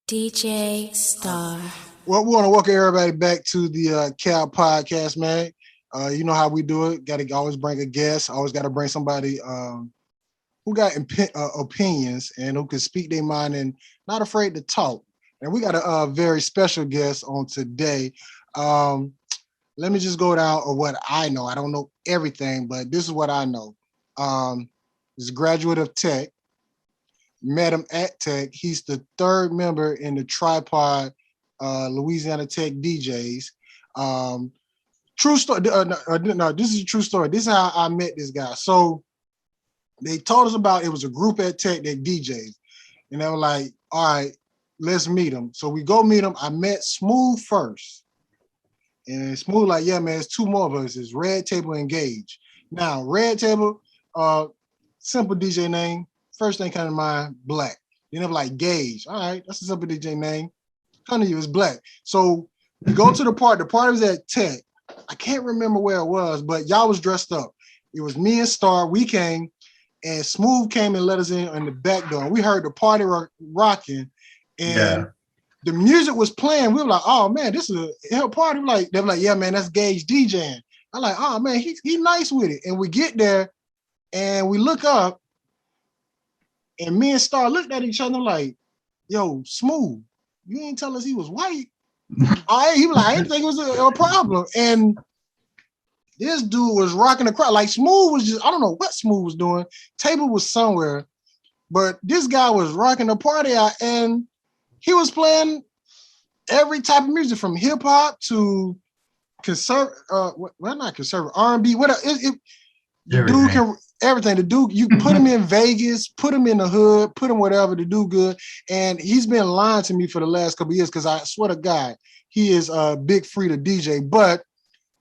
DJ Star. Well, we want to welcome everybody back to the Cal Podcast, man. You know how we do it. Got to always bring a guest. Always got to bring somebody who got opinions and who can speak their mind and not afraid to talk. And we got a very special guest on today. Let me just go down of what I know. I don't know everything, but this is what I know. He's a graduate of Tech. Met him at Tech. He's the third member in the Tripod Louisiana Tech DJs. True story. No, this is a true story. This is how I met this guy. So they told us about it was a group at Tech that DJs, and they were like, "All right, let's meet him." So we go meet him. I met Smooth first, and Smooth like, "Yeah, man, it's two more of us. It's Red Table and Gage." Now, Red Table, simple DJ name. First thing kind of mind, Black. You never like Gage. All right, that's a simple DJ name. Kind of you is Black. So we go to the party. The party was at Tech. I can't remember where it was, but y'all was dressed up. It was me and Star. We came, and Smooth came and let us in the back door. We heard the party rocking, and the music was playing. We were like, "Oh man, this is a hell party." They were like, "Yeah, man, that's Gage DJing." I'm like, "Oh man, he nice with it." And we get there, and we look up. And me and Star looked at each other like, "Yo, Smooth, you ain't tell us he was white." He was like, "I didn't think it was a problem." And this dude was rocking the crowd. Like Smooth was just, I don't know what Smooth was doing. Table was somewhere, but this guy was rocking the party out, and he was playing every type of music from hip hop to not conservative, R&B, whatever. The dude can everything. The dude, you put him in Vegas, put him in the hood, put him whatever to do good. And he's been lying to me for the last couple of years because I swear to God, he is a big free to DJ. But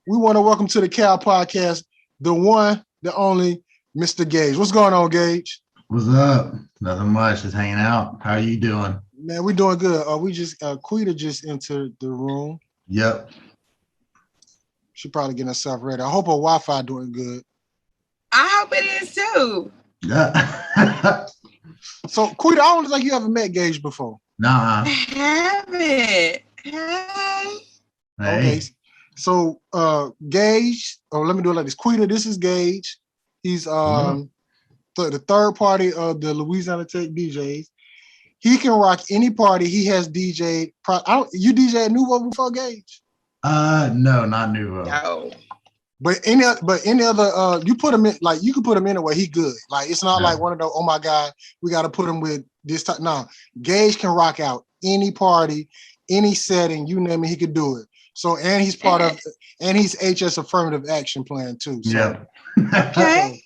we want to welcome to the Cal Podcast, the one, the only, Mr. Gage. What's going on, Gage? What's up? Nothing much. Just hanging out. How are you doing? Man, we're doing good. We just Quita just entered the room. Yep. She probably getting herself ready. I hope her Wi-Fi doing good. I hope it is too. Yeah. So, Quita, I don't think you ever met Gage before. Nah. I haven't. Hey. Okay. So, Gage, let me do it like this. Quita, this is Gage. He's the third party of the Louisiana Tech DJs. He can rock any party. He has DJed. You DJed Nouveau before, Gage? No, not Nouveau. No. But any other, you put him in, like, you can put him anywhere. He good. Like, it's not like one of those, oh my God, we got to put him with this type. No, Gage can rock out any party, any setting, you name it, he could do it. So, and he's part of, and he's HS Affirmative Action Plan too. So, yeah. Okay.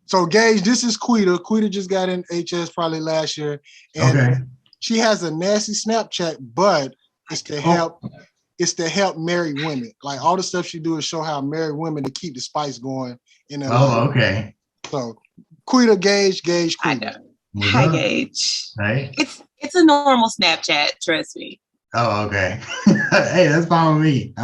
So Gage, this is Quita. Quita just got in HS probably last year. And she has a nasty Snapchat, but it's to help. It's to help married women. Like all the stuff she do is show how married women to keep the spice going in their life. Okay. So Quita, Gage, Quita. I know. Hi, Gage. Hey. It's a normal Snapchat, trust me. Oh, okay. Hey, that's fine with me.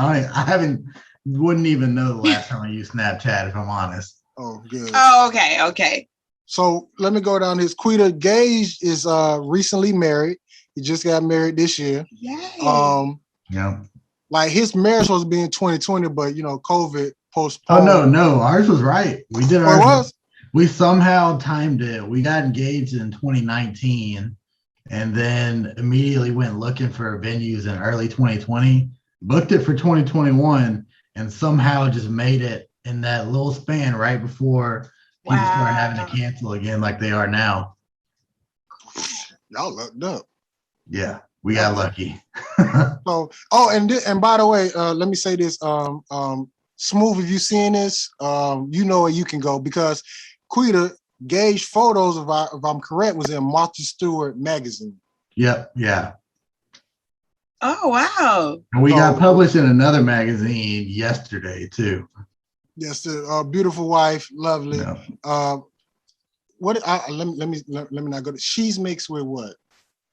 Wouldn't even know the last time I used Snapchat, if I'm honest. Oh, good. Oh, okay. So let me go down this. Quita, Gage is recently married. He just got married this year. Yay. Yeah. Like his marriage was supposed to be in 2020, but COVID postponed. Oh no, ours was right. We did ours. It was? We somehow timed it. We got engaged in 2019 and then immediately went looking for venues in early 2020, booked it for 2021, and somehow just made it in that little span right before people started having to cancel again like they are now. Y'all lucked up. Yeah. We got lucky. So, and by the way, let me say this. Smooth, if you seeing this, you know where you can go because Quita, Gage photos, if I'm correct, was in Martha Stewart magazine. Yep. Yeah. Oh, wow. And we got published in another magazine yesterday too. Yes, beautiful wife, lovely. Yeah. Let me not go to. She's mixed with what?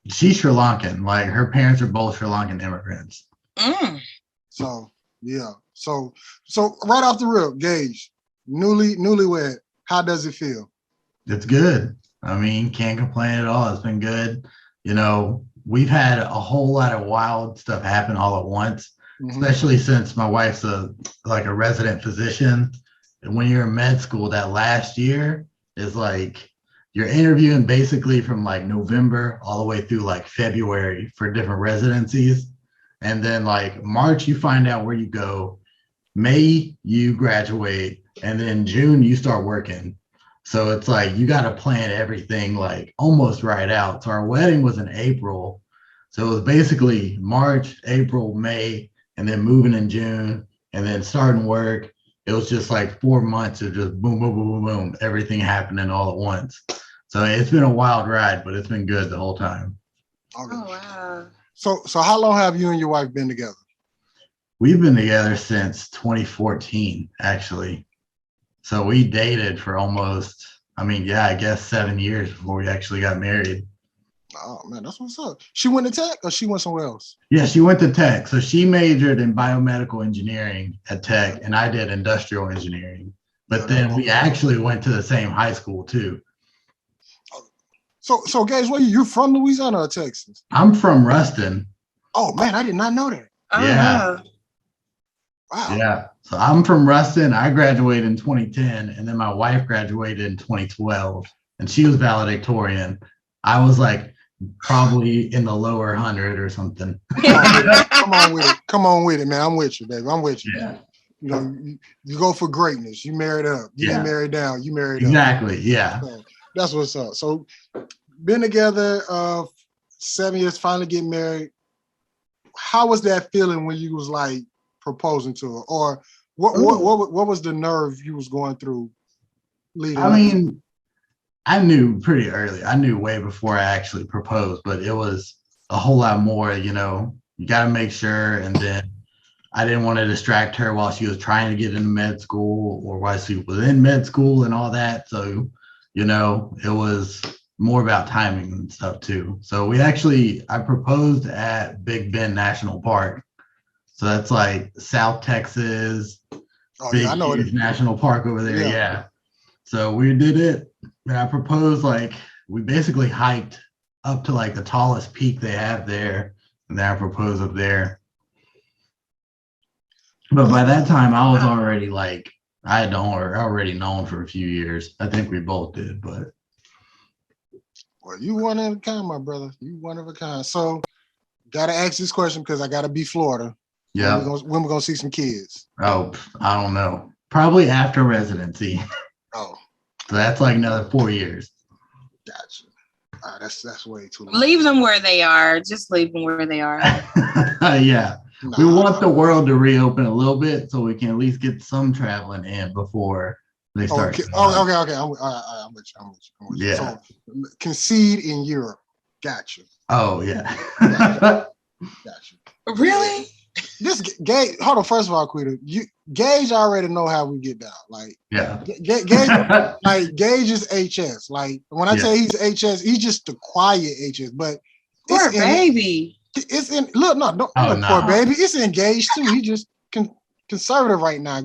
She's Sri Lankan. Like her parents are both Sri Lankan immigrants. So yeah. So right off the rip, Gage, newlywed. How does it feel? It's good. I mean, can't complain at all. It's been good. we've had a whole lot of wild stuff happen all at once, especially since my wife's a resident physician. And when you're in med school, that last year is like you're interviewing basically from like November all the way through like February for different residencies. And then like March, you find out where you go. May, you graduate. And then June, you start working. So it's like you got to plan everything like almost right out. So our wedding was in April. So it was basically March, April, May, and then moving in June and then starting work. It was just like 4 months of just boom, boom, boom, boom, boom, everything happening all at once. So it's been a wild ride, but it's been good the whole time. Okay. Oh, wow. So how long have you and your wife been together? We've been together since 2014, actually. So we dated for almost, I guess 7 years before we actually got married. Oh man, that's what's up. She went to Tech or she went somewhere else? Yeah, she went to Tech. So she majored in biomedical engineering at Tech, and I did industrial engineering. But then we actually went to the same high school too. So Gage, where you from Louisiana or Texas? I'm from Ruston. Oh man, I did not know that. Oh, Yeah. Wow. Yeah. So I'm from Ruston. I graduated in 2010, and then my wife graduated in 2012, and she was valedictorian. I was like probably in the lower 100 or something. Come on with it, man. I'm with you, baby. I'm with you. Yeah. You know, you go for greatness. You married up. You didn't marry down. You married up. Exactly. Yeah. So that's what's up. So been together 7 years, finally getting married. How was that feeling when you was like proposing to her? Or what was the nerve you was going through leading up? I knew pretty early. I knew way before I actually proposed, but it was a whole lot more, you got to make sure. And then I didn't want to distract her while she was trying to get into med school or while she was in med school and all that. So, it was more about timing and stuff too. So I proposed at Big Bend National Park. So that's like South Texas, Big I know it. National Park over there. Yeah. So we did it. And I proposed, we basically hiked up to like the tallest peak they have there. And then I proposed up there. But by that time, I was already I had already known for a few years. I think we both did, but. Well, you one of a kind, my brother. You one of a kind. So, gotta ask this question because I gotta be Florida. Yeah. When we're gonna see some kids? Oh, I don't know. Probably after residency. Oh. So that's like another 4 years. Gotcha. That's way too long. Leave them where they are. Just leave them where they are. Yeah. Nah. We want the world to reopen a little bit so we can at least get some traveling in before they start. Okay. I'm with you. Yeah. So concede in Europe. Gotcha. Oh yeah. Gotcha. Really? This Gage, hold on. First of all, Quita, Gage already know how we get down. Gage is HS. Like when I say he's HS, he's just the quiet HS. But poor baby. It's in look, no, poor baby. It's engaged too. He just conservative right now.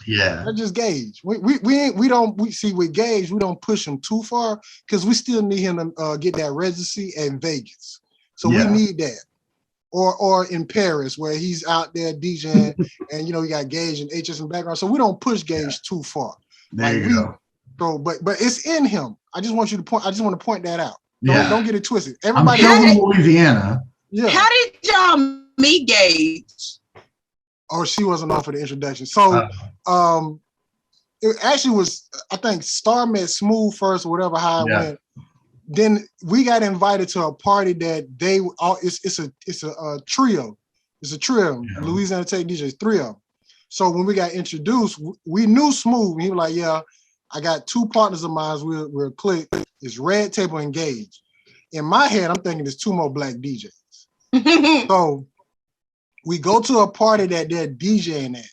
Yeah. That's just Gage. We don't see with Gage, we don't push him too far because we still need him to get that residency in Vegas. So we need that. Or in Paris where he's out there DJing and he got Gage and HS in the background. So we don't push Gage too far. There you go. So but it's in him. I just want to point that out. Don't get it twisted. Everybody I'm from Louisiana. Yeah. How did y'all meet Gage? Oh, she wasn't offered the introduction. So it actually was, I think Star met Smooth first or whatever how it went. Then we got invited to a party that it's a trio. It's a trio. Yeah. Louisiana Tech DJs, 3 of them. So when we got introduced, we knew Smooth. He was like, yeah, I got 2 partners of mine. We're click. It's Red Table and Gage. In my head, I'm thinking there's 2 more black DJs. So we go to a party that they're DJing at.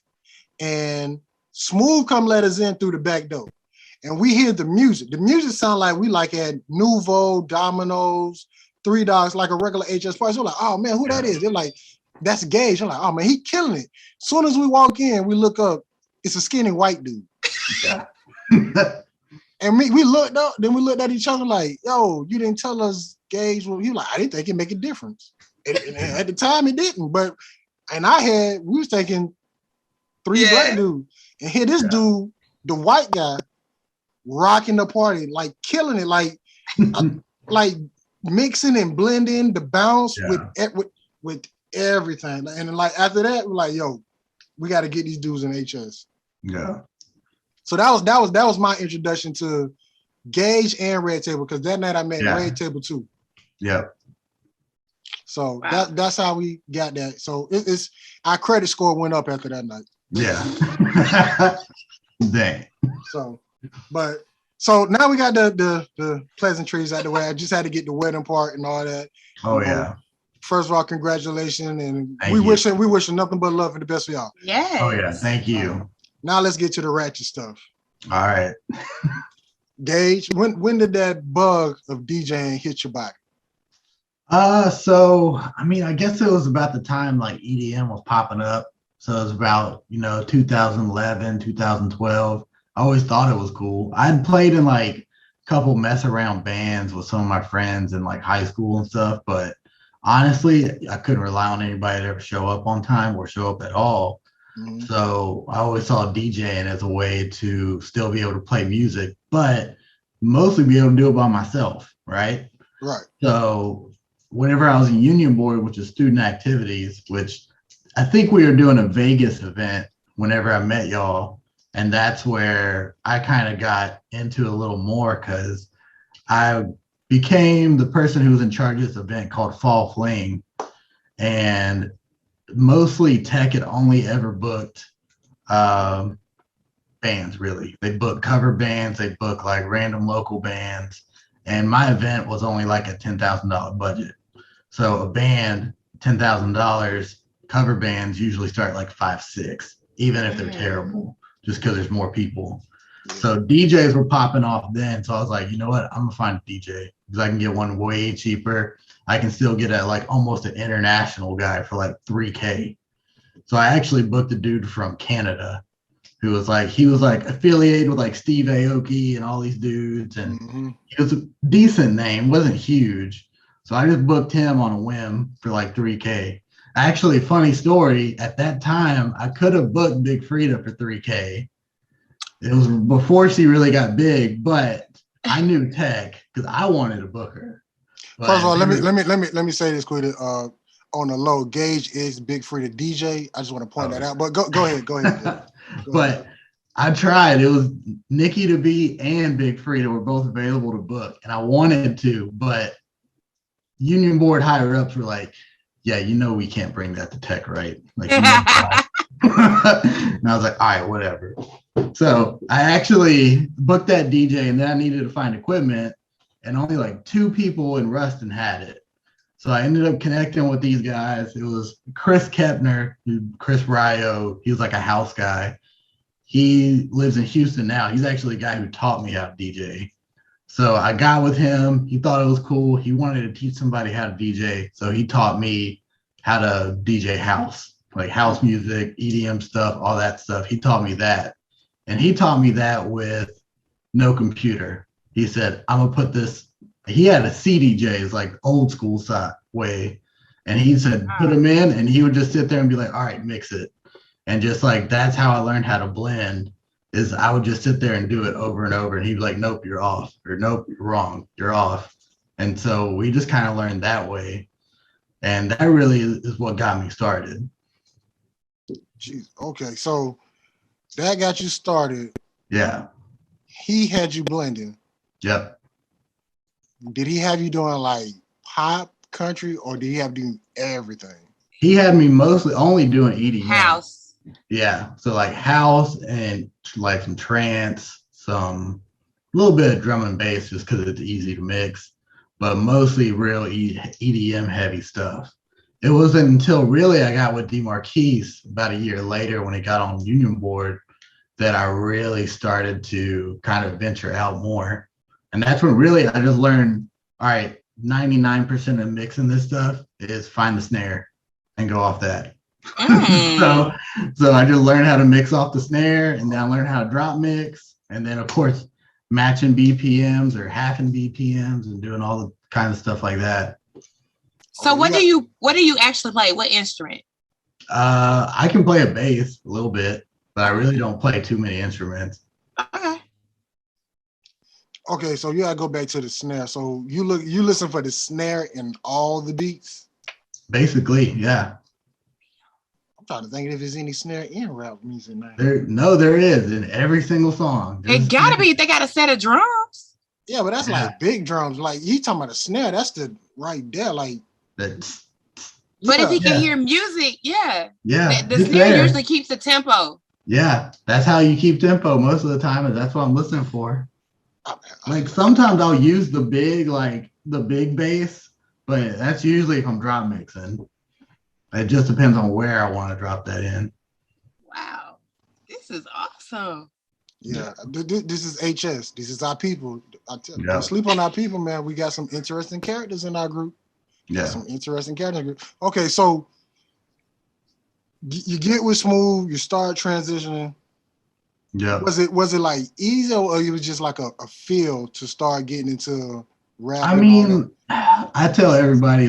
And Smooth come let us in through the back door. And we hear the music. The music sound like we like at Nouveau, Domino's, 3 Dogs, like a regular HS party. So we're like, oh man, who that is? They're like, that's Gage. I'm like, oh man, he killing it. As soon as we walk in, we look up, it's a skinny white dude. Yeah. And we looked up, then we looked at each other like, yo, you didn't tell us Gage. Well, he was like, I didn't think it'd make a difference. And at the time it didn't, we was taking 3 black dudes. And here this dude, the white guy, rocking the party, like killing it, like mixing and blending the bounce with everything. And like after that, we're like, yo, we got to get these dudes in HS. Yeah. So that was my introduction to Gage and Red Table, because that night I met Red Table too. Yeah. So that's how we got that. So it's our credit score went up after that night. Yeah. Dang. So now we got the pleasantries out the way. I just had to get the wedding part and all that. Oh yeah. First of all, congratulations, and we wishing nothing but love and the best for y'all. Yeah. Oh yeah. Thank you. Now let's get to the ratchet stuff. All right. Gage, when did that bug of DJing hit your body? So I mean, I guess it was about the time like EDM was popping up. So it was about 2011, 2012. I always thought it was cool. I'd played in like a couple mess around bands with some of my friends in like high school and stuff, but honestly, I couldn't rely on anybody to ever show up on time or show up at all. Mm-hmm. So I always saw DJing as a way to still be able to play music, but mostly be able to do it by myself, right? Right. So whenever I was in Union Board, which is student activities, which I think we were doing a Vegas event whenever I met y'all. And that's where I kind of got into a little more, because I became the person who was in charge of this event called Fall Fling. And mostly Tech had only ever booked bands, really. They booked cover bands, they booked like random local bands. And my event was only like a $10,000 budget. So a band, $10,000, cover bands usually start like 5, 6, even if they're terrible, just because there's more people. So DJs were popping off then. So I was like, you know what? I'm gonna find a DJ because I can get one way cheaper. I can still get like almost an international guy for like $3K. So I actually booked a dude from Canada who was like, he was like affiliated with like Steve Aoki and all these dudes. And he was a decent name, wasn't huge. So I just booked him on a whim for like $3K. Actually, funny story, at that time, I could have booked Big Frida for $3K. It was before she really got big, but I knew Tech because I wanted to book her. But first of all, let me say this quickly. On the low, Gage is Big Frida DJ. I just want to point that out. But go ahead. But I tried. It was Nikki to be and Big Frida were both available to book, and I wanted to, but Union Board higher ups were like, yeah, we can't bring that to Tech, right? Like, and I was like, all right, whatever. So I actually booked that DJ, and then I needed to find equipment, and only like 2 people in Ruston had it. So I ended up connecting with these guys. It was Chris Kepner, Chris Ryo. He was like a house guy. He lives in Houston now. He's actually the guy who taught me how to DJ. So I got with him. He thought it was cool. He wanted to teach somebody how to DJ. So he taught me how to DJ house, like house music, EDM stuff, all that stuff. He taught me that. And he taught me that with no computer. He said, I'm going to put this. He had a CDJs, like old school way. And he said, put them in. And he would just sit there and be like, all right, mix it. And just like, that's how I learned how to blend. Is I would just sit there and do it over and over, and he'd be like, nope, you're off, or nope, you're wrong, you're off. And so we just kind of learned that way. And that really is what got me started. Jeez. Okay, so that got you started. Yeah. He had you blending. Yep. Did he have you doing like pop, country, or did he have you doing everything? He had me mostly only doing EDM. House. Yeah, so like house and like some trance, some little bit of drum and bass just because it's easy to mix, but mostly real EDM heavy stuff. It wasn't until really I got with DeMarquise about a year later when he got on Union Board that I really started to kind of venture out more. And that's when really I just learned, all right, 99% of mixing this stuff is find the snare and go off that. So I just learned how to mix off the snare, and then I learned how to drop mix. And then of course matching BPMs or halving BPMs and doing all the kind of stuff like that. So what do you actually play? What instrument? I can play a bass a little bit, but I really don't play too many instruments. Okay. Okay, so you gotta go back to the snare. So you listen for the snare in all the beats. Basically, yeah. I'm trying to think if there's any snare in rap music now. There is in every single song. It gotta be if they got a set of drums. Yeah, but that's like big drums. Like you talking about a snare, that's the right there. Like That's But if you can hear music, yeah. Yeah. The snare usually keeps the tempo. Yeah, that's how you keep tempo most of the time, and that's what I'm listening for. Like sometimes I'll use the big bass, but that's usually if I'm drop mixing. It just depends on where I want to drop that in. Wow. This is awesome. Yeah, this is HS. This is our people. Don't sleep on our people, man. We got some interesting characters in our group. Yeah. Some interesting characters. Okay, so you get with Smooth, you start transitioning. Yeah. Was it like easy, or it was just like a feel to start getting into rap? I mean, I tell everybody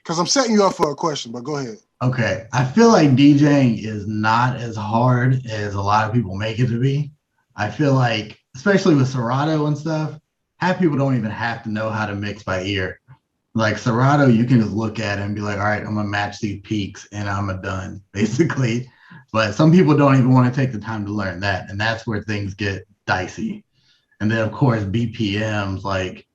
because I'm setting you up for a question, but go ahead. Okay, I feel like DJing is not as hard as a lot of people make it to be. I feel like, especially with Serato and stuff, half people don't even have to know how to mix by ear. Like Serato, you can just look at it and be like, all right, I'm gonna match these peaks and I'm done, basically. But some people don't even want to take the time to learn that, and that's where things get dicey. And then of course BPMs, like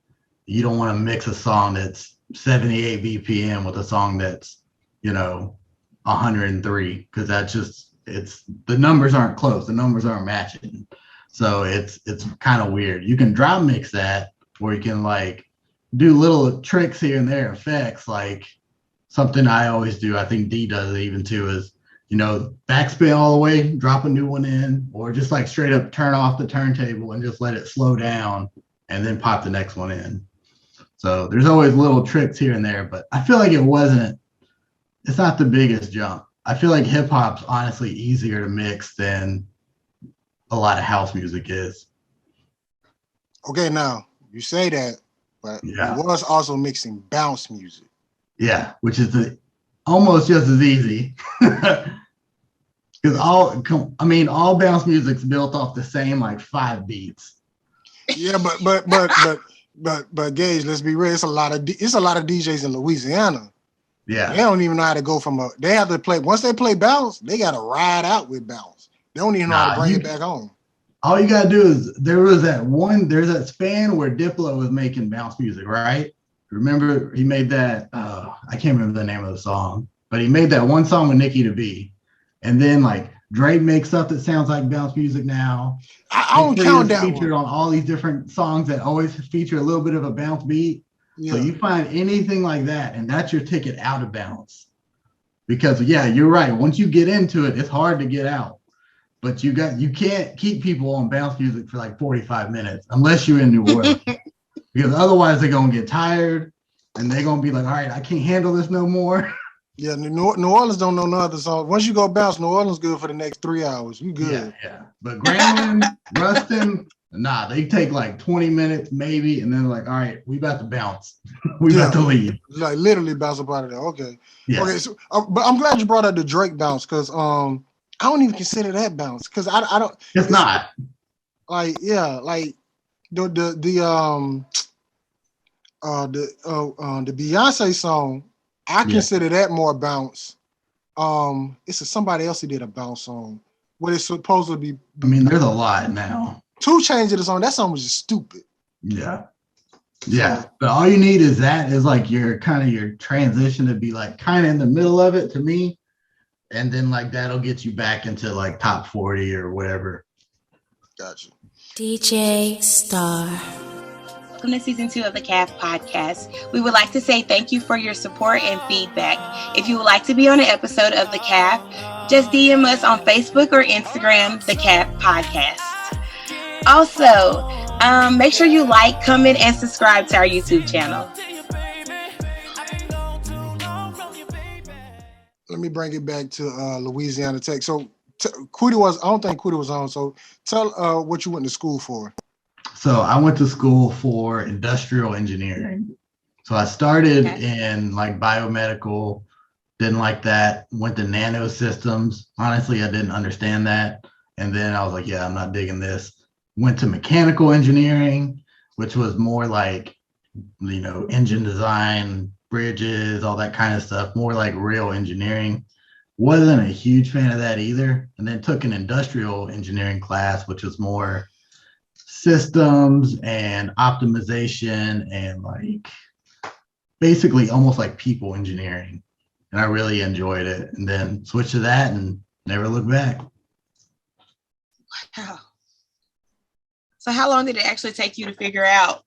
you don't want to mix a song that's 78 BPM with a song that's 103, because that's just the numbers aren't close, the numbers aren't matching. So it's kind of weird. You can drop mix that, or you can like do little tricks here and there, effects, like something I always do. I think D does it even too, is backspin all the way, drop a new one in, or just like straight up turn off the turntable and just let it slow down and then pop the next one in. So there's always little tricks here and there, but I feel like it's not the biggest jump. I feel like hip hop's honestly easier to mix than a lot of house music is. Okay, now you say that, but Yeah. it was also mixing bounce music. Yeah, which is almost just as easy. Because all bounce music's built off the same like 5 beats. Yeah, but Gage, let's be real. It's a lot of DJs in Louisiana. Yeah, they don't even know how to go they have to play. Once they play bounce, they got to ride out with bounce. They don't even know how to bring it back home. All you gotta do is there's that span where Diplo was making bounce music, right? Remember he made that? I can't remember the name of the song, but he made that one song with Nicki DeVee, and then like Drake makes stuff that sounds like bounce music now. I don't count that featured on all these different songs that always feature a little bit of a bounce beat. Yeah. So you find anything like that, and that's your ticket out of bounce. Because you're right. Once you get into it, it's hard to get out. But you can't keep people on bounce music for like 45 minutes unless you're in New Orleans. Because otherwise they're gonna get tired and they're gonna be like, all right, I can't handle this no more. Yeah, New Orleans don't know no other song. Once you go bounce, New Orleans good for the next 3 hours. You good. Yeah. But Grambling, Ruston, nah, they take like 20 minutes maybe, and then like, all right, we about to bounce. We about to leave. Like literally bounce up out of there. Okay. Yeah. Okay, so but I'm glad you brought up the Drake bounce, because I don't even consider that bounce, because I don't. It's not. Like the Beyonce song, I consider that more bounce. It's somebody else who did a bounce song. What it's supposed to be. I mean, there's a lot now. 2 Chainz did a song. That song was just stupid. Yeah. Yeah. But all you need is like your transition to be like kind of in the middle of it to me. And then like that'll get you back into like top 40 or whatever. Gotcha. DJ Star. Welcome to season 2 of the CAF podcast. We would like to say thank you for your support and feedback. If you would like to be on an episode of the CAF, just DM us on Facebook or Instagram, the CAF podcast. Also, make sure you like, comment, and subscribe to our YouTube channel. Let me bring it back to Louisiana Tech. So I don't think Quiddy was on. So tell what you went to school for. So I went to school for industrial engineering. So I started in like biomedical, didn't like that, went to nano systems. Honestly, I didn't understand that. And then I was like, yeah, I'm not digging this. Went to mechanical engineering, which was more like, engine design, bridges, all that kind of stuff, more like real engineering. Wasn't a huge fan of that either. And then took an industrial engineering class, which was more systems and optimization and like basically almost like people engineering. And I really enjoyed it. And then switched to that and never looked back. Wow. So how long did it actually take you to figure out?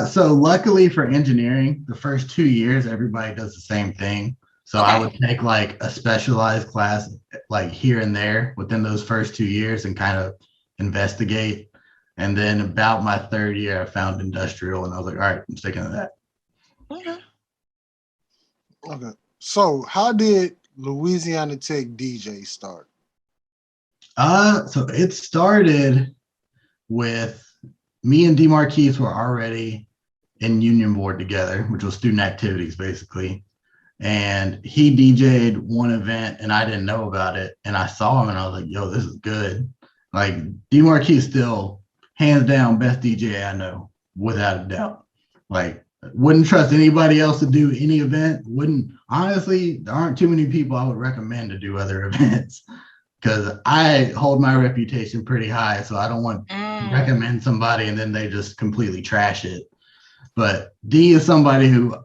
So luckily for engineering, the first 2 years, everybody does the same thing. So I would take like a specialized class, like here and there within those first 2 years and kind of investigate. And then about my third year, I found industrial and I was like, all right, I'm sticking to that. Okay. So how did Louisiana Tech DJ start? So it started with me and DeMarquise were already in union board together, which was student activities basically. And he DJ'd one event and I didn't know about it. And I saw him and I was like, yo, this is good. Like DeMarquise still hands down best DJ I know, without a doubt. Like wouldn't trust anybody else to do any event. Honestly, there aren't too many people I would recommend to do other events because I hold my reputation pretty high. So I don't want to recommend somebody and then they just completely trash it. But D is somebody who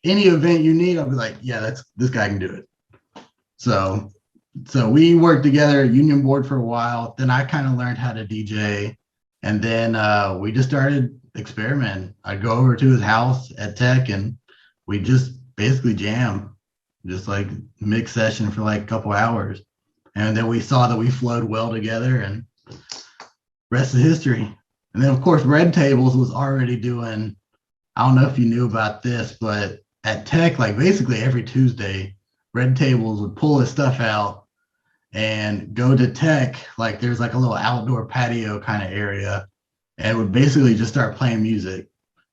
any event you need, I'll be like, yeah, this guy can do it. So we worked together at union board for a while. Then I kind of learned how to DJ. And then we just started experimenting. I'd go over to his house at Tech and we just basically jam, just like mix session for like a couple hours. And then we saw that we flowed well together and rest of history. And then of course, Red Tables was already doing, I don't know if you knew about this, but at Tech, like basically every Tuesday, Red Tables would pull his stuff out and go to Tech. Like there's like a little outdoor patio kind of area and would basically just start playing music.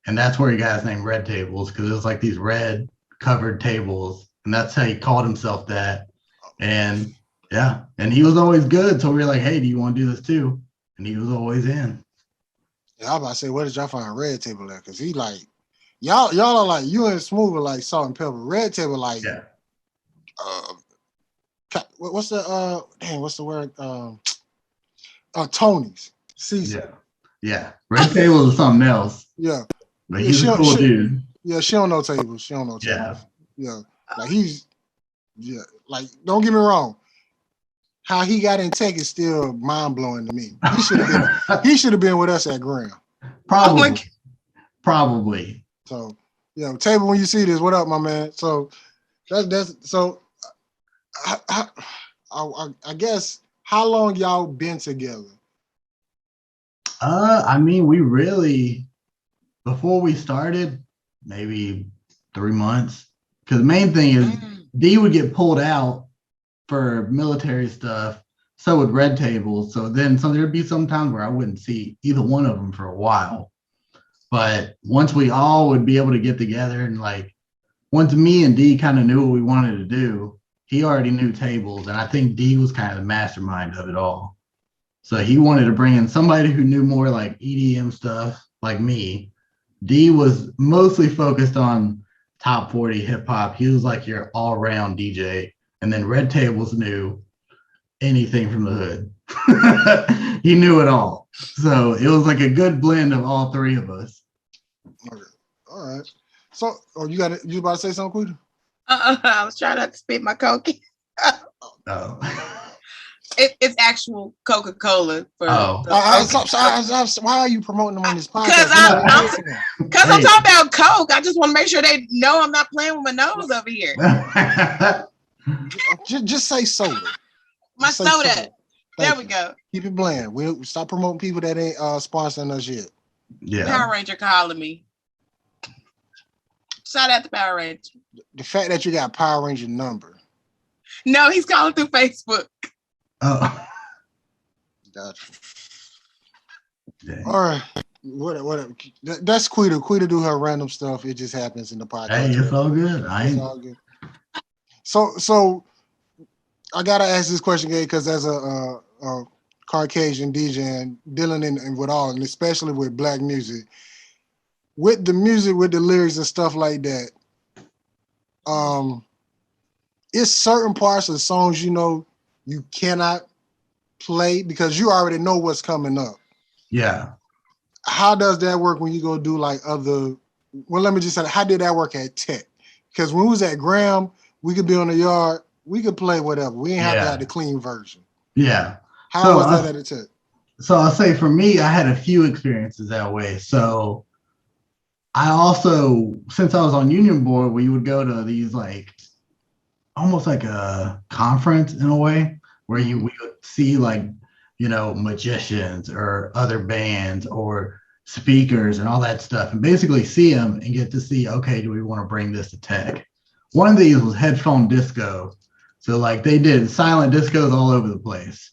And that's where he got his name Red Tables, because it was like these red covered tables. And that's how he called himself that. And yeah, and he was always good. So we were like, hey, do you want to do this too? And he was always in. Yeah, I was about to say, where did y'all find Red Table at? Because he like, y'all are like, you and Smooth are like salt and pepper. Red Table like, Yeah. What's the word? Tony's. Caesar. Yeah. Red Tables is something else. Yeah. But he's a cool dude. Yeah, she don't know tables. Yeah. Like, don't get me wrong. How he got in Tech is still mind blowing to me. He should have been with us at Graham. Probably. So, Table, when you see this, what up, my man? So that's so. I guess how long y'all been together? I mean, we really, before we started, maybe 3 months. Because the main thing is D would get pulled out for military stuff. So would Red Tables. So there'd be some times where I wouldn't see either one of them for a while. But once we all would be able to get together and like, once me and D kind of knew what we wanted to do, he already knew tables. And I think D was kind of the mastermind of it all. So he wanted to bring in somebody who knew more like EDM stuff like me. D was mostly focused on top 40 hip hop. He was like your all around DJ. And then Red Tables knew anything from the hood. He knew it all. So it was like a good blend of all three of us. Okay. All right. So, you about to say something, Quita? I was trying not to spit my Coke. Oh. It's actual Coca-Cola. Why are you promoting them on this podcast? Because I'm talking about Coke. I just want to make sure they know I'm not playing with my nose over here. just say soda. My soda. There we go. Keep it bland. We'll stop promoting people that ain't sponsoring us yet. Yeah. Power Ranger calling me. Shout out to Power Ranger. The fact that you got Power Ranger number. No, he's calling through Facebook. Oh. Gotcha. All right. What that's Quita. Quita do her random stuff. It just happens in the podcast. Hey, it's all good. It's all good. So I gotta ask this question, Gabe, because as a Caucasian DJ and dealing in with all, and especially with black music, with the music, with the lyrics and stuff like that, it's certain parts of songs you cannot play because you already know what's coming up. Yeah. How does that work when you go do like other? Well, let me just say, how did that work at Tech? Because when we was at Graham, we could be on the yard, we could play whatever. We didn't have to have the clean version. Yeah. How was that at Tech? So I'll say for me, I had a few experiences that way. So I also, since I was on Union Board, we would go to these like almost like a conference in a way where we would see like, magicians or other bands or speakers and all that stuff, and basically see them and get to see, okay, do we want to bring this to Tech? One of these was headphone disco. So like they did silent discos all over the place.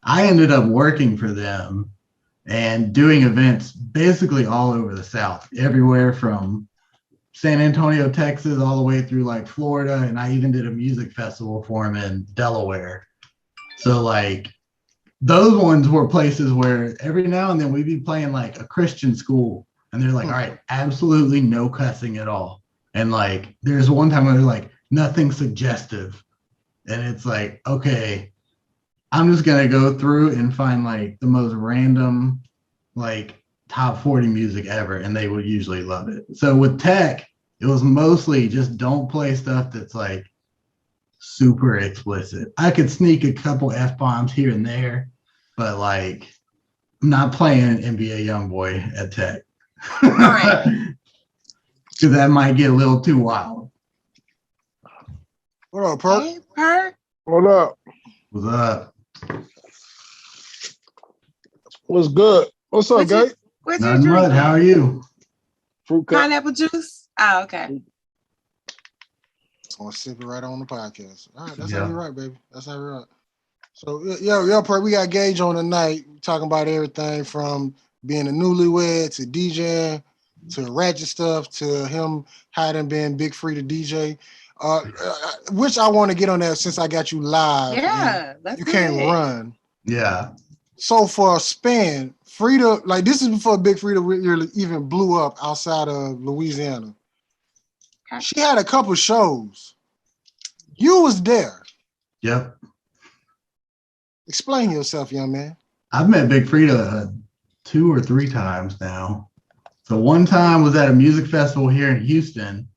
I ended up working for them and doing events basically all over the South, everywhere from San Antonio, Texas, all the way through like Florida. And I even did a music festival for them in Delaware. So like those ones were places where every now and then we'd be playing like a Christian school and they're like, all right, absolutely no cussing at all. And like, there's one time where they're like, nothing suggestive. And it's like, okay, I'm just going to go through and find like the most random, like top 40 music ever. And they would usually love it. So with Tech, it was mostly just don't play stuff that's like super explicit. I could sneak a couple F-bombs here and there, but like I'm not playing NBA Youngboy at Tech. All right. Because that might get a little too wild. What up, Perk? Hey, Perk. What up? What's up? What's good? What's up, Gate? What's your Nothing drink? much. How are you? Fruit cup. Pineapple juice? Oh, okay. Gonna sip it right on the podcast. All right, that's Yeah. how we rock, baby. That's how we rock. So Perk, we got Gage on tonight talking about everything from being a newlywed to DJing to ratchet stuff to him hiding being Big Free to DJ. Which I want to get on that since I got you live. Yeah, You can't run. Yeah. So for a span, Frida, like this is before Big Frida really even blew up outside of Louisiana. Okay. She had a couple shows. You was there. Yep. Explain yourself, young man. I've met Big Frida 2 or 3 times now. So one time was at a music festival here in Houston.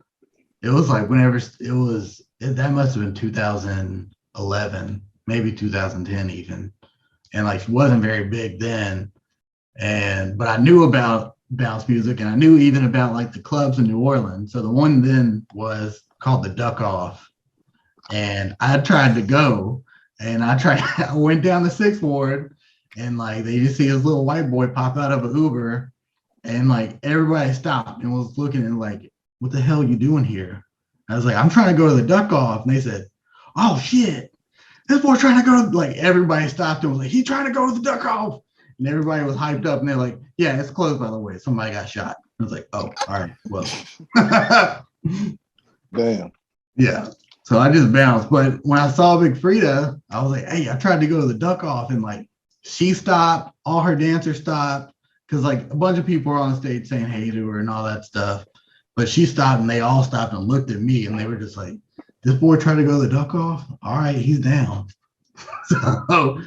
It was like that must have been 2011, maybe 2010 even. And like, she wasn't very big then. But I knew about bounce music and I knew even about like the clubs in New Orleans. So the one then was called the Duck Off. And I tried to go and I went down the 6th Ward and like, they just see this little white boy pop out of an Uber and like everybody stopped and was looking and like, what the hell are you doing here? I was like, I'm trying to go to the Duck Off. And they said, oh shit, this boy trying to go. Like everybody stopped and was like, he's trying to go to the Duck Off. And everybody was hyped up and they're like, yeah, it's closed by the way. Somebody got shot. I was like, oh, all right, well. Damn. Yeah. So I just bounced. But when I saw Big Frida, I was like, hey, I tried to go to the Duck Off and like she stopped, all her dancers stopped. Cause like a bunch of people were on stage saying hey to her and all that stuff. But she stopped and they all stopped and looked at me and they were just like, this boy trying to go to the Duck Off? All right, he's down. So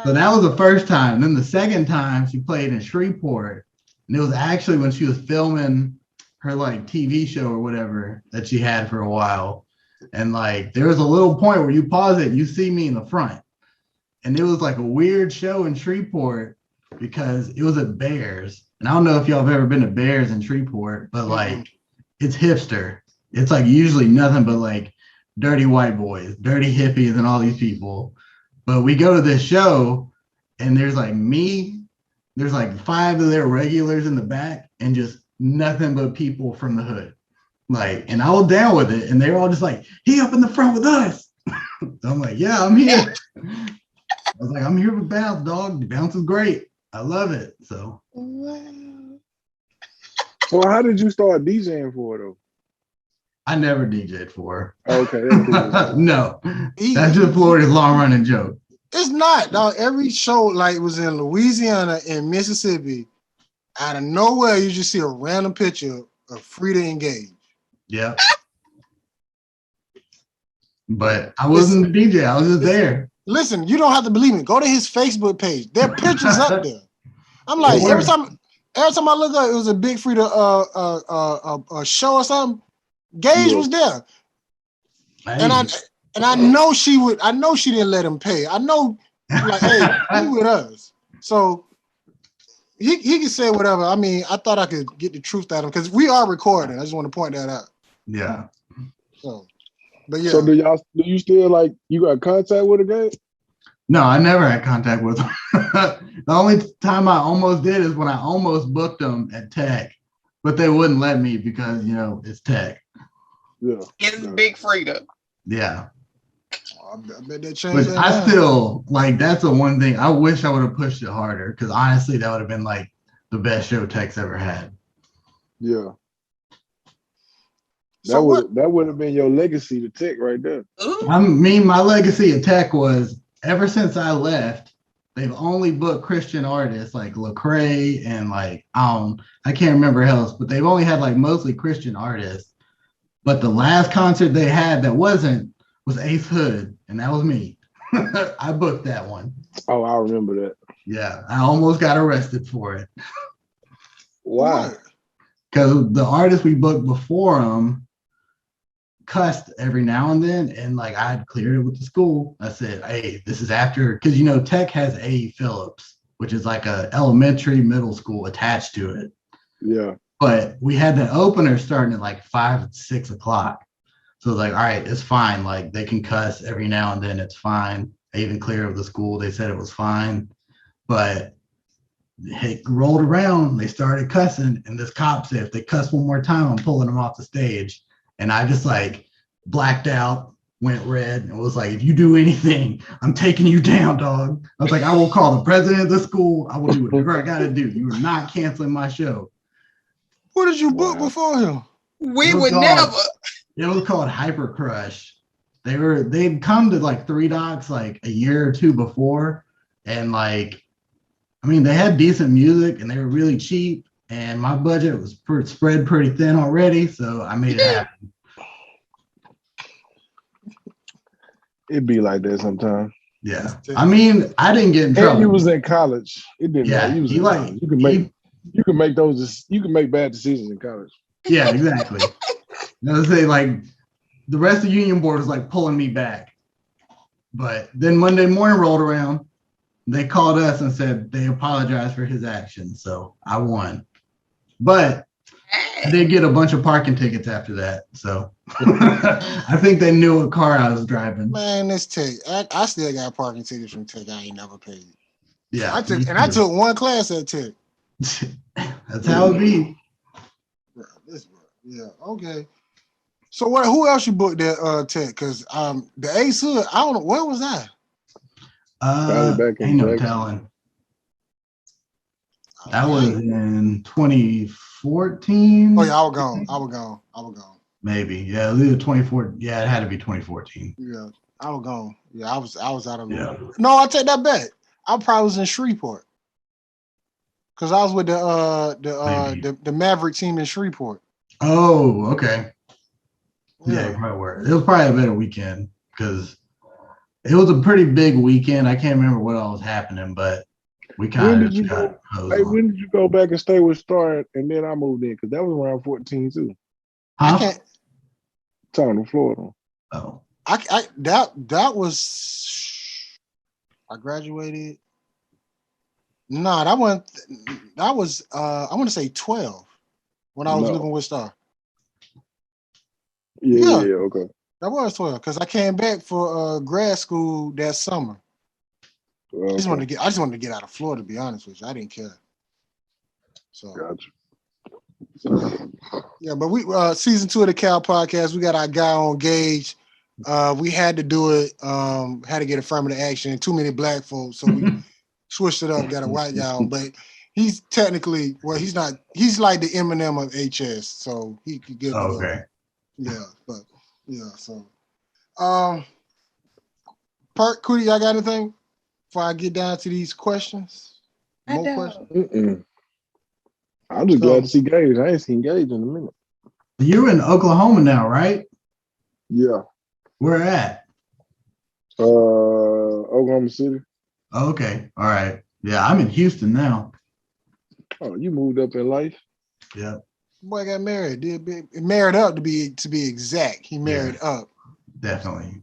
that was the first time. Then the second time she played in Shreveport. And it was actually when she was filming her like TV show or whatever that she had for a while. And like there was a little point where you pause it, you see me in the front. And it was like a weird show in Shreveport because it was at Bears. And I don't know if y'all have ever been to Bears in Shreveport, but like it's hipster. It's like usually nothing but like dirty white boys, dirty hippies and all these people. But we go to this show and there's like me, there's like 5 of their regulars in the back and just nothing but people from the hood. Like, and I was down with it. And they were all just like, he up in the front with us. So I'm like, yeah, I'm here. I was like, I'm here with Bounce, dog. The Bounce is great. I love it. So So how did you start DJing for it though? I never DJ'd for Okay, that's her. No, He- that's just Florida's long running joke. It's not, dog. Every show like was in Louisiana and Mississippi. Out of nowhere, you just see a random picture of Frida Engage. Yeah. But I wasn't a DJ. I was just there. Listen, you don't have to believe me. Go to his Facebook page. There are pictures up there. I'm like, every time I look up, it was a Big Frida show or something. Gage was there. Hey. And I know she would. I know she didn't let him pay. I know, like, hey, he with us. So he can say whatever. I mean, I thought I could get the truth out of him because we are recording. I just want to point that out. Yeah. So, but yeah. So do you still like you got contact with a guy? No, I never had contact with him. The only time I almost did is when I almost booked them at Tech, but they wouldn't let me because it's Tech. Yeah. It's Big Frida. Yeah. I bet they changed But that I now. still that's the one thing I wish I would have pushed it harder because honestly, that would have been like the best show Tech's ever had. Yeah. So That would have been your legacy to Tech right there. My legacy at Tech was ever since I left, they've only booked Christian artists like Lecrae and like I can't remember else, but they've only had like mostly Christian artists. But the last concert they had that was Ace Hood, and that was me. I booked that one. Oh, I remember that. Yeah, I almost got arrested for it. Why? Because the artists we booked before them cussed every now and then, and like I had cleared it with the school. I said, hey, this is after, because Tech has A. Phillips, which is like a elementary middle school attached to it. Yeah. But we had the opener starting at like 5, 6 o'clock. So like, all right, it's fine. Like they can cuss every now and then. It's fine. I even cleared it with the school. They said it was fine. But it rolled around. They started cussing. And this cop said, if they cuss one more time, I'm pulling them off the stage. And I just like blacked out, went red, and was like, if you do anything, I'm taking you down, dog. I was like, I will call the president of the school. I will do whatever I got to do. You are not canceling my show. What did you book before him? We would never. It was called Hyper Crush. They'd come to like Three Docs like a year or two before, and like, I mean, they had decent music and they were really cheap, and my budget was spread pretty thin already, so I made it happen. It'd be like that sometimes. Yeah, I mean, I didn't get in trouble. And you was in college. It didn't matter. Yeah, you can make bad decisions in college. Yeah, exactly. I say like the rest of Union Board was like pulling me back, but then Monday morning rolled around. They called us and said they apologized for his actions, so I won. But I did get a bunch of parking tickets after that, so I think they knew what car I was driving. Man, this Tech. I still got parking tickets from Tech. I ain't never paid. Yeah, I took one class at Tech. That's how it be. Yeah, okay. So who else you booked at Tech? Because the Ace Hood, I don't know, where was that? Ain't no telling. That was in 2014. Oh yeah, I was gone. Maybe. Yeah, it was either 2014. Yeah, it had to be 2014. Yeah, I was gone. Yeah, I was out of yeah. No, I take that back. I probably was in Shreveport. Cause I was with the Maverick team in Shreveport. Oh, okay. Yeah, it probably were. It was probably a better weekend because it was a pretty big weekend. I can't remember what all was happening, but we kind of got hosed. Hey, when did you go back and stay with Star and then I moved in? Because that was around 14 too. Huh? I can't. Town in Florida. Oh. That was I graduated. No, that was I want to say 12 when I was living with Star. Yeah, okay. That was 12 because I came back for grad school that summer. Okay. I just wanted to get out of Florida, to be honest with you. I didn't care. So gotcha. Yeah, but we season 2 of the Cal podcast, we got our guy on Gage. We had to do it, had to get affirmative action, too many black folks. So switched it up, got a white guy on, but he's technically he's not. He's like the Eminem of HS, so he could get it. Okay. Yeah, but yeah. So, Perk, Cootie, y'all got anything before I get down to these questions? I don't. Questions? I'm just glad to see Gage. I ain't seen Gage in a minute. You're in Oklahoma now, right? Yeah. Where at? Oklahoma City. Okay. All right. Yeah, I'm in Houston now. Oh, you moved up in life? Yeah. Boy got married. Married up to be exact. He married up. Definitely.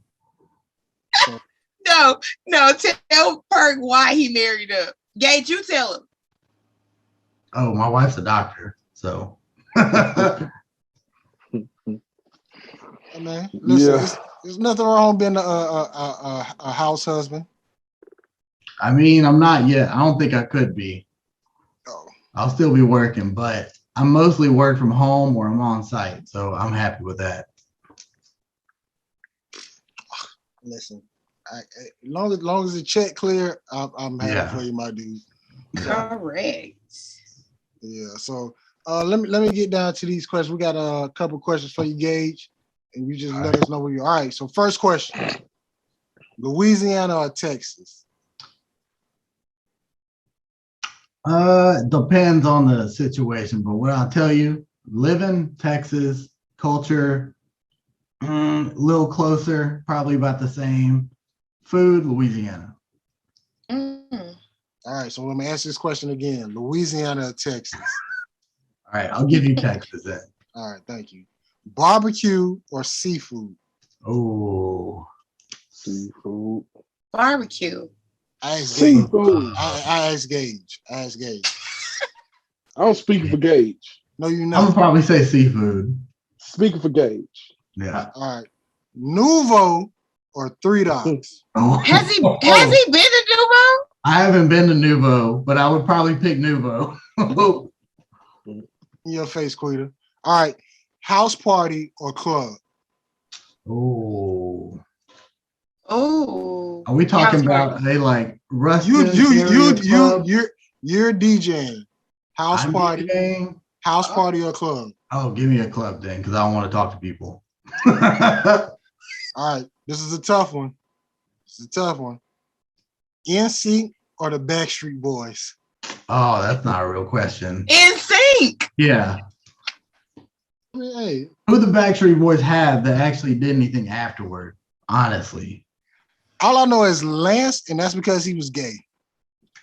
No. Tell Perk why he married up. Gage, you tell him. Oh, my wife's a doctor, so. Man, listen, there's nothing wrong being a house husband. I mean, I'm not yet. I don't think I could be. Oh. I'll still be working, but I mostly work from home or I'm on site, so I'm happy with that. Listen, as long as the check clear, I'm happy for you, my dude. Correct. Yeah. So let me get down to these questions. We got a couple questions for you, Gage, and you just let us know where you are. All right. So first question: Louisiana or Texas? Depends on the situation, but what I'll tell you, living Texas, culture, a little closer, probably about the same. Food, Louisiana. All right, so let me ask this question again: Louisiana or Texas? All right, I'll give you Texas then. All right, thank you. Barbecue or seafood? Oh, seafood. Barbecue. I asked seafood. I asked Gage. I'm speaking for Gage. No, you're I'm not. gonna probably say seafood. Speaking for Gage. Yeah. All right. Nouveau or Three Dogs? Has he been to Nouveau? I haven't been to Nouveau, but I would probably pick Nouveau. In your face, Quita. All right. House party or club? Oh. Oh. Are we talking about a like rustic you're DJing. House I'm party. DJing. House party or club? Oh, give me a club then, because I don't want to talk to people. All right. This is a tough one. NSYNC or the Backstreet Boys? Oh, that's not a real question. NSYNC. Yeah. I mean, hey. Who the Backstreet Boys have that actually did anything afterward? Honestly. All I know is Lance, and that's because he was gay.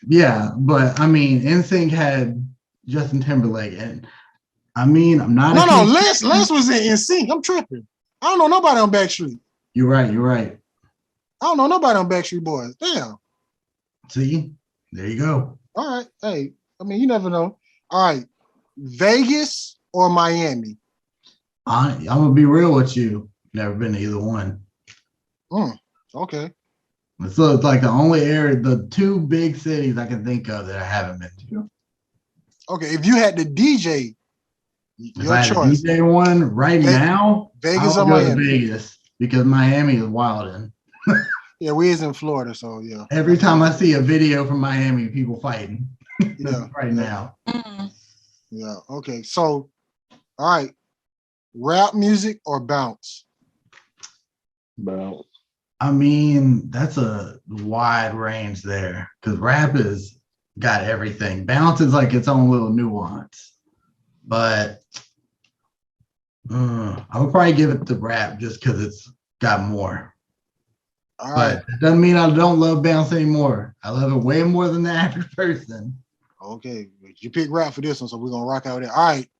Yeah, but I mean, NSYNC had Justin Timberlake, and I mean, I'm not. No, Lance was in NSYNC. I'm tripping. I don't know nobody on Backstreet. You're right. I don't know nobody on Backstreet Boys. Damn. See, there you go. All right. Hey, I mean, you never know. All right. Vegas or Miami? I'm gonna be real with you. Never been to either one. Okay. So it's like the only area, the two big cities I can think of that I haven't been to. Okay, if you had to DJ, your choice. DJ one right now, Vegas or Miami? Vegas, because Miami is wilding. Yeah, we is in Florida, so yeah. Every time I see a video from Miami, people fighting. Yeah. right now. Yeah. Okay. So, all right. Rap music or bounce? Bounce. I mean, that's a wide range there because rap is got everything. Bounce is like its own little nuance, but I would probably give it to rap just because it's got more. All right. But it doesn't mean I don't love bounce anymore. I love it way more than the average person. Okay, you pick rap for this one, so we're gonna rock out there. All right.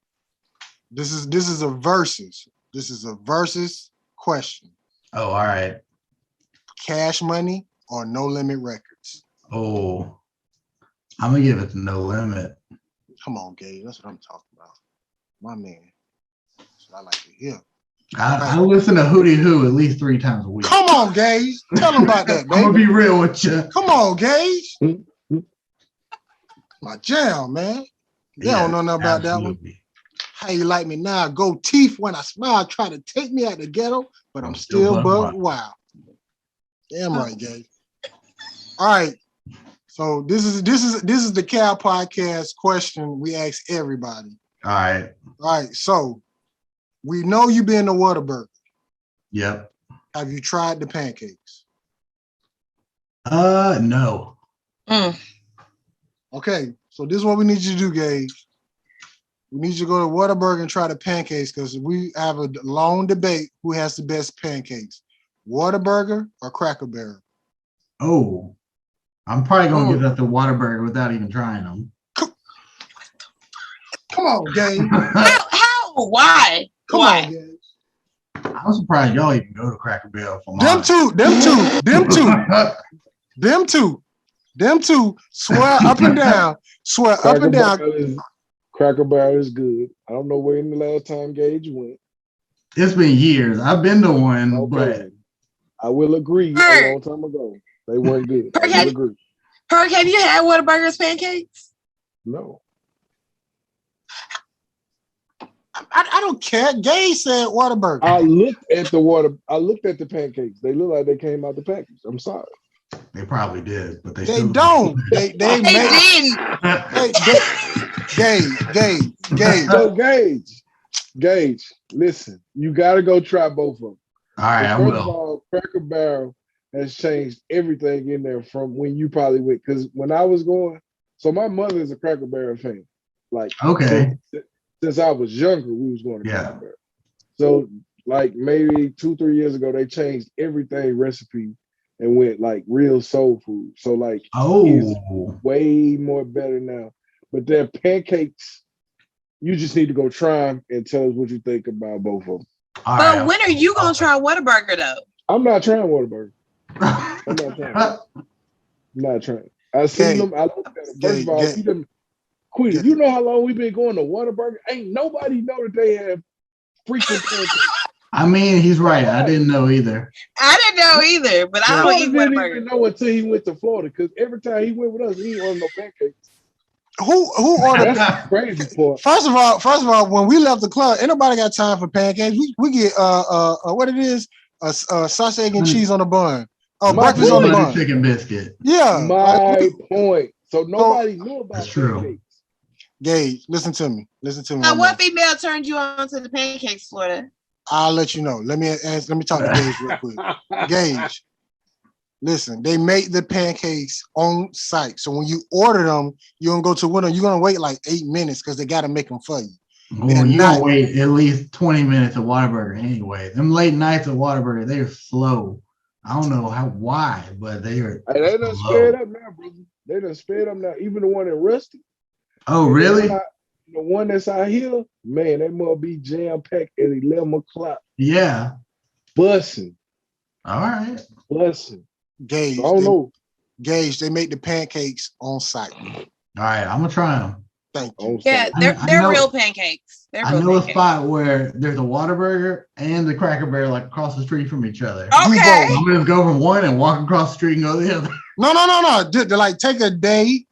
This is a versus. This is a versus question. Oh, all right. Cash Money or No Limit Records? Oh, I'm gonna give it to No Limit. Come on, Gage. That's what I'm talking about. My man. That's what I like to hear. I listen to Hootie Hoo at least 3 times a week. Come on, Gage. Tell them about that, baby. I'm gonna be real with you. Come on, Gage. My jam, man. They don't know nothing about that one. How you like me now? Go teeth when I smile. Try to take me out the ghetto, but I'm still buck wild. Damn right, Gage. All right. So this is the Cal Podcast question we ask everybody. All right. All right. So we know you been to Whataburger. Yep. Have you tried the pancakes? No. Okay. So this is what we need you to do, Gage. We need you to go to Whataburger and try the pancakes because we have a long debate who has the best pancakes, Whataburger or Cracker Barrel. Oh, I'm probably gonna get up the Whataburger without even trying them. Come on, Gage. How? Why? Come on, Gage. I'm surprised y'all even go to Cracker Barrel for Them two. Swear up and down. Cracker Barrel is good. I don't know when the last time Gage went. It's been years. I've been to one, but I will agree. A long time ago, they weren't good. I will agree. Perk, have you had Whataburger's pancakes? No. I don't care. Gage said Whataburger. I looked at the pancakes. They look like they came out the package. I'm sorry. They probably did, but they don't. They didn't. Gage. So Gage, listen, you got to go try both of them. All right, I will. First of all, Cracker Barrel has changed everything in there from when you probably went. Because when I was going, so my mother is a Cracker Barrel fan. Like, okay. Since I was younger, we was going to Cracker Barrel. So like maybe 2-3 years ago, they changed everything recipe and went like real soul food. So like, it's way more better now. But their pancakes, you just need to go try them and tell us what you think about both of them. But when are you gonna try Whataburger though? I'm not trying Whataburger. I'm not trying. I seen them. I looked at them. First of all, see them. Queen, you know how long we've been going to Whataburger? Ain't nobody know that they have freaking pancakes. I mean, he's right. I didn't know either. I didn't know either, but I don't eat Whataburger. Didn't even know until he went to Florida because every time he went with us, he didn't order no pancakes. Who ordered? That's crazy part. First of all, when we left the club, ain't nobody got time for pancakes. We get what it is, sausage, egg, and cheese on the bun. Breakfast on the bun. Chicken biscuit. Yeah. My point. So nobody knew about that's true. pancakes. Gage, listen to me. Now, what female turned you on to the pancakes, Florida? I'll let you know. Let me talk to Gage real quick. Gage, listen, they make the pancakes on site. So when you order them, you don't go to window. You're gonna wait like 8 minutes because they gotta make them for you. Well, you don't wait at least 20 minutes at Whataburger anyway. Them late nights at Whataburger, they're slow. I don't know why, but they are. They done sped up now, brother. They done sped up now. Even the one in Rusty. Oh, really? The one that's out here, man, that must be jam packed at 11 o'clock. Yeah. Bussing. All right. Bussing. Gage. I don't know. Gage, they make the pancakes on site. All right, I'm gonna try them. Thank you. Yeah, they're real pancakes. I know a spot where there's a Whataburger and the Cracker Barrel like across the street from each other. Okay. I'm gonna go from one and walk across the street and go to the other. No. They like take a day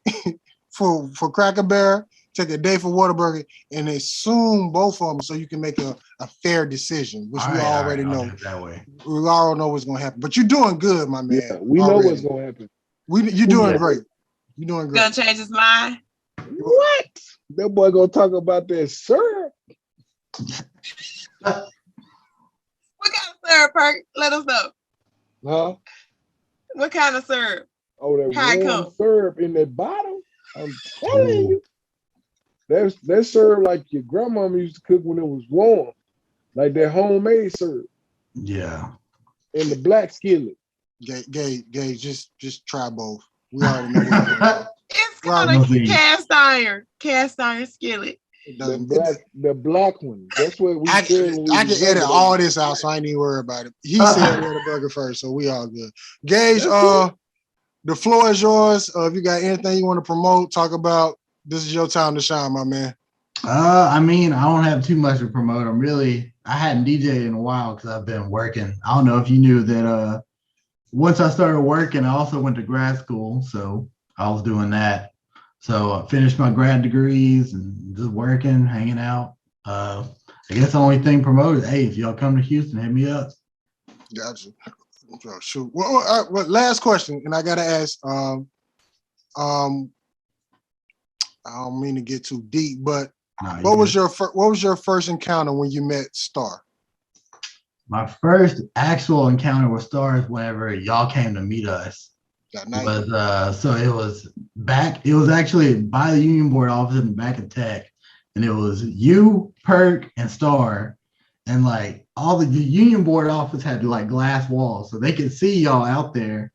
for Cracker Barrel, take a day for Whataburger, and assume both of them so you can make a fair decision, which we already know. That way. We all know what's gonna happen. But you're doing good, my man. Yeah, we know what's gonna happen. You're doing great. You're doing great. Gonna change his mind. What? That boy gonna talk about that syrup. What kind of syrup, Perk? Let us know. Huh? What kind of syrup? Oh, that warm syrup in that bottle. I'm telling you. That syrup like your grandmama used to cook when it was warm. Like that homemade syrup. Yeah. In the black skillet. Gay, just try both. We already know. It's called a cast iron skillet. The black one. That's what we I can edit all this out, so I ain't even worry about it. He said Whataburger first, so we all good. Gage, the floor is yours. If you got anything you want to promote, talk about, this is your time to shine, my man. I mean, I don't have too much to promote. I hadn't DJed in a while because I've been working. I don't know if you knew that once I started working, I also went to grad school, so I was doing that. So I finished my grad degrees and just working, hanging out. I guess the only thing promoted, hey, if y'all come to Houston, hit me up. Gotcha. Shoot. Well, last question, and I gotta ask. I don't mean to get too deep, but what was your first encounter when you met Star? My first actual encounter with Star is whenever y'all came to meet us. That night. So it was actually by the Union Board office in the back of Tech, and it was you, Perk, and Star, and like all the Union Board office had like glass walls, so they could see y'all out there.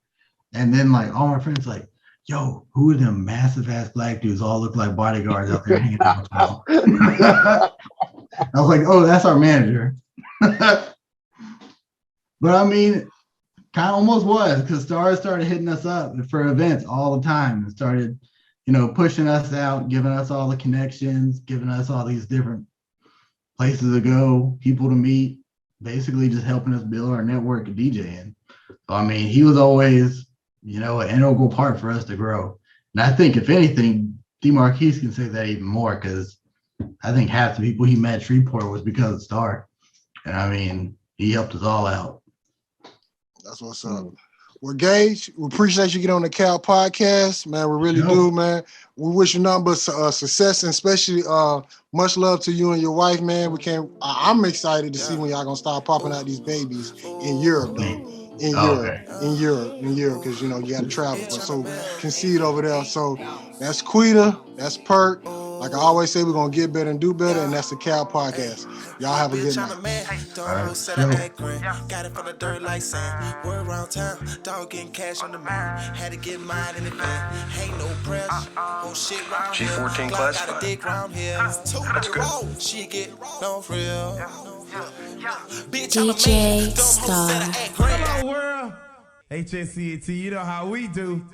And then like all my friends like, yo, who are them massive ass black dudes all look like bodyguards out there hanging out? I was like, oh, that's our manager. But I mean, kind of almost was, because Stars started hitting us up for events all the time and started, pushing us out, giving us all the connections, giving us all these different places to go, people to meet, basically just helping us build our network of DJing. So, I mean, he was always, an integral part for us to grow. And I think, if anything, DeMarquise can say that even more, because I think half the people he met at Shreveport was because of Star. And I mean, he helped us all out. That's what's up. Well, Gage, we appreciate you getting on the Cal podcast, man. We really do, man. We wish you nothing but success, and especially much love to you and your wife, man. I'm excited to see when y'all gonna start popping out these babies in Europe, though. In Europe, because you got to travel. But so concede over there. So that's Quita, that's Perk. Like I always say, we're gonna get better and do better, and that's the Cal podcast. Y'all have a good night. Got it from the dirt like sand. We're around town, dog getting cash on the man. Had to get mine in advance. Ain't no press. Oh shit, round here. G14 classified. That's good. She get no real. DJ Star. Hello world. HSCAT, you know how we do.